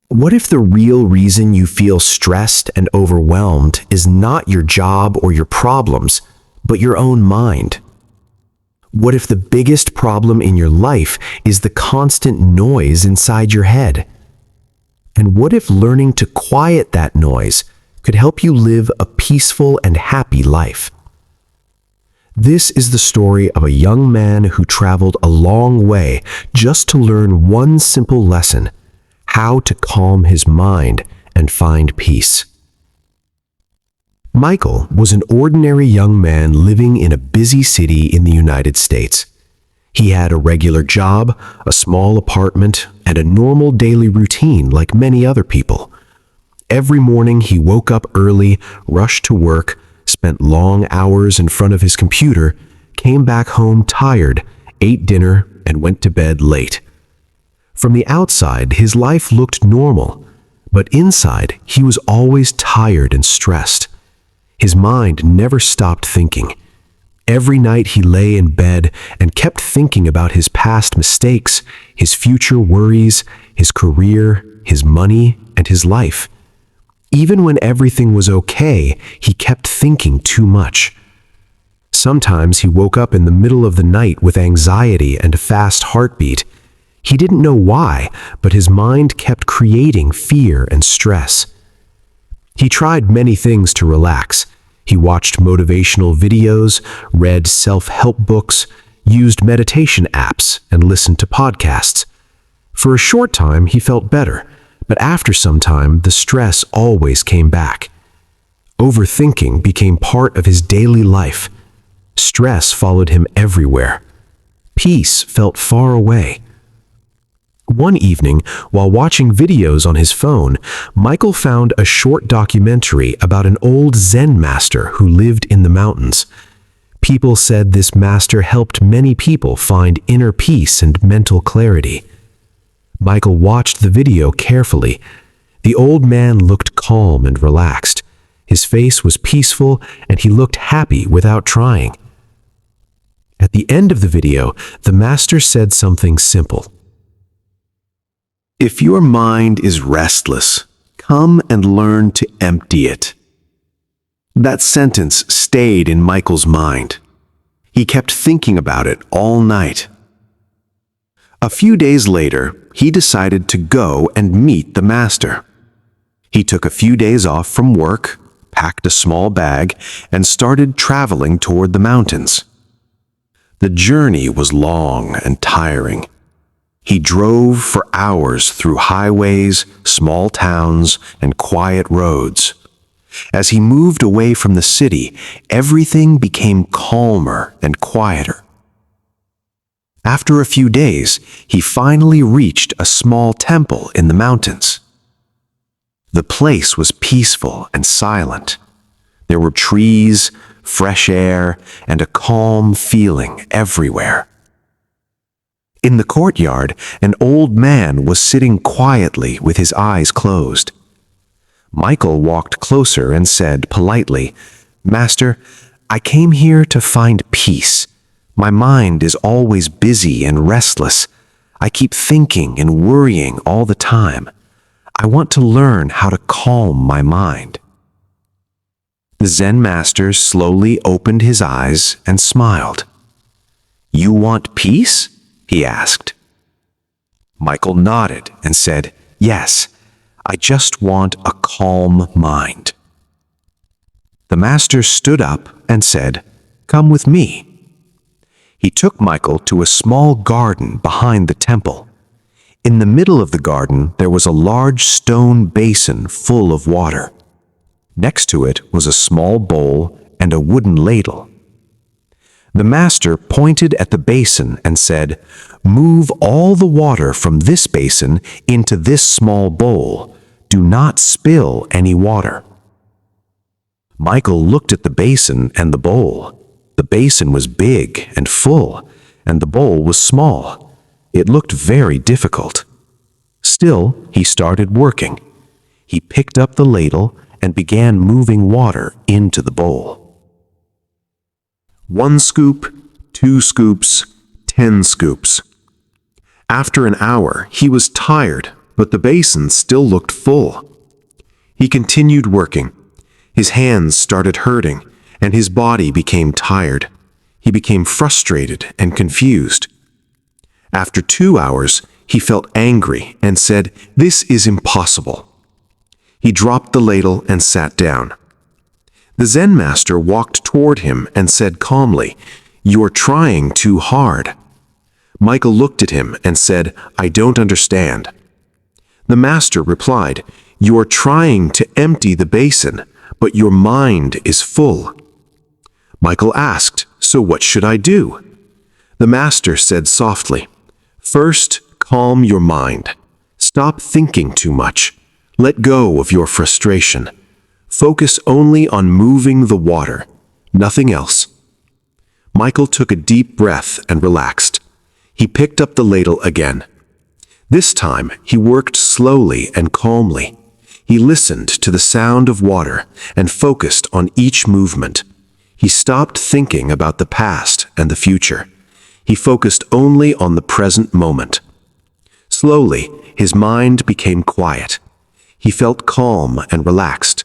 What if the real reason you feel stressed and overwhelmed is not your job or your problems, but your own mind? What if the biggest problem in your life is the constant noise inside your head? And what if learning to quiet that noise could help you live a peaceful and happy life? This is the story of a young man who traveled a long way just to learn one simple lesson: how to calm his mind and find peace. Michael was an ordinary young man living in a busy city in the United States. He had a regular job, a small apartment, and a normal daily routine like many other people. Every morning he woke up early, rushed to work, spent long hours in front of his computer, came back home tired, ate dinner, and went to bed late. From the outside, his life looked normal, but inside, he was always tired and stressed. His mind never stopped thinking. Every night he lay in bed and kept thinking about his past mistakes, his future worries, his career, his money, and his life. Even when everything was okay, he kept thinking too much. Sometimes he woke up in the middle of the night with anxiety and a fast heartbeat. He didn't know why, but his mind kept creating fear and stress. He tried many things to relax. He watched motivational videos, read self-help books, used meditation apps, and listened to podcasts. For a short time, he felt better, but after some time, the stress always came back. Overthinking became part of his daily life. Stress followed him everywhere. Peace felt far away. One evening, while watching videos on his phone, Michael found a short documentary about an old Zen master who lived in the mountains. People said this master helped many people find inner peace and mental clarity. Michael watched the video carefully. The old man looked calm and relaxed. His face was peaceful, and he looked happy without trying. At the end of the video, the master said something simple. "If your mind is restless, come and learn to empty it." That sentence stayed in Michael's mind. He kept thinking about it all night. A few days later, he decided to go and meet the master. He took a few days off from work, packed a small bag, and started traveling toward the mountains. The journey was long and tiring. He drove for hours through highways, small towns, and quiet roads. As he moved away from the city, everything became calmer and quieter. After a few days, he finally reached a small temple in the mountains. The place was peaceful and silent. There were trees, fresh air, and a calm feeling everywhere. In the courtyard, an old man was sitting quietly with his eyes closed. Michael walked closer and said politely, "Master, I came here to find peace. My mind is always busy and restless. I keep thinking and worrying all the time. I want to learn how to calm my mind." The Zen master slowly opened his eyes and smiled. "You want peace?" he asked. Michael nodded and said, "Yes, I just want a calm mind." The master stood up and said, "Come with me." He took Michael to a small garden behind the temple. In the middle of the garden, there was a large stone basin full of water. Next to it was a small bowl and a wooden ladle. The master pointed at the basin and said, "Move all the water from this basin into this small bowl. Do not spill any water." Michael looked at the basin and the bowl. The basin was big and full, and the bowl was small. It looked very difficult. Still, he started working. He picked up the ladle and began moving water into the bowl. 1 scoop, 2 scoops, 10 scoops. After an hour, he was tired, but the basin still looked full. He continued working. His hands started hurting, and his body became tired. He became frustrated and confused. After 2 hours, he felt angry and said, "This is impossible." He dropped the ladle and sat down. The Zen master walked toward him and said calmly, "You're trying too hard." Michael looked at him and said, "I don't understand." The master replied, "You're trying to empty the basin, but your mind is full." Michael asked, "So what should I do?" The master said softly, "First, calm your mind. Stop thinking too much. Let go of your frustration. Focus only on moving the water, nothing else." Michael took a deep breath and relaxed. He picked up the ladle again. This time, he worked slowly and calmly. He listened to the sound of water and focused on each movement. He stopped thinking about the past and the future. He focused only on the present moment. Slowly, his mind became quiet. He felt calm and relaxed.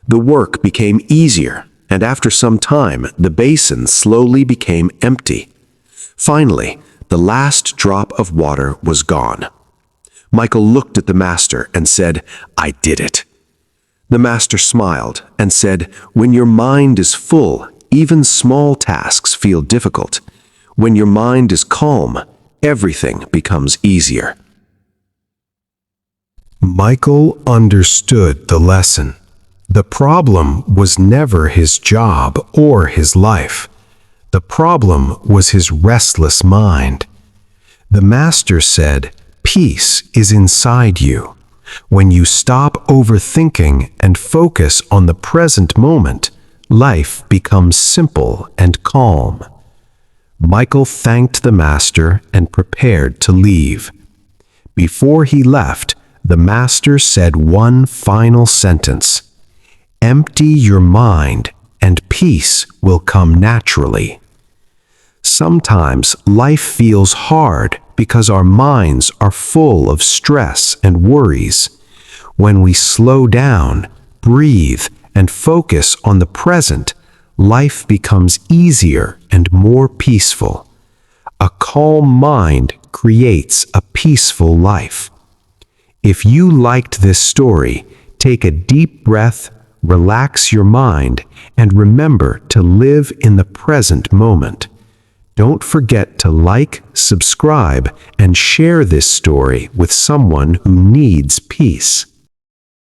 The work became easier, and after some time, the basin slowly became empty. Finally, the last drop of water was gone. Michael looked at the master and said, "I did it." The master smiled and said, "When your mind is full, even small tasks feel difficult. When your mind is calm, everything becomes easier." Michael understood the lesson. The problem was never his job or his life. The problem was his restless mind. The master said, "Peace is inside you. When you stop overthinking and focus on the present moment, life becomes simple and calm." Michael thanked the master and prepared to leave. Before he left, the master said one final sentence: "Empty your mind and peace will come naturally." Sometimes life feels hard because our minds are full of stress and worries. When we slow down, breathe, and focus on the present, life becomes easier and more peaceful. A calm mind creates a peaceful life. If you liked this story, take a deep breath, relax your mind, and remember to live in the present moment. Don't forget to like, subscribe, and share this story with someone who needs peace.